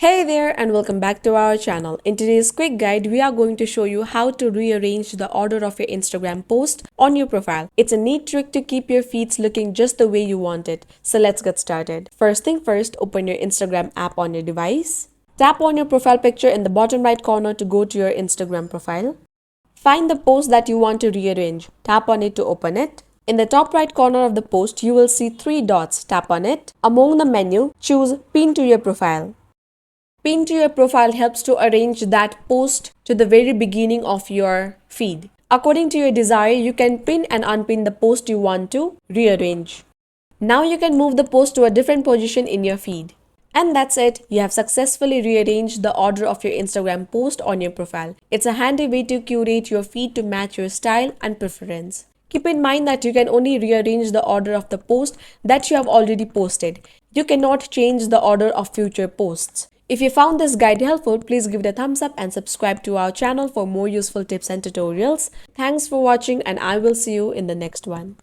Hey there and welcome back to our channel. In today's quick guide, we are going to show you how to rearrange the order of your Instagram post on your profile. It's a neat trick to keep your feeds looking just the way you want it. So let's get started. First thing first, open your Instagram app on your device. Tap on your profile picture in the bottom right corner to go to your Instagram profile. Find the post that you want to rearrange. Tap on it to open it. In the top right corner of the post, you will see three dots. Tap on it. Among the menu, choose Pin to your profile. Pin to your profile helps to arrange that post to the very beginning of your feed. According to your desire, you can pin and unpin the post you want to rearrange. Now you can move the post to a different position in your feed. And that's it. You have successfully rearranged the order of your Instagram post on your profile. It's a handy way to curate your feed to match your style and preference. Keep in mind that you can only rearrange the order of the post that you have already posted. You cannot change the order of future posts. If you found this guide helpful, please give it a thumbs up and subscribe to our channel for more useful tips and tutorials. Thanks for watching and I will see you in the next one.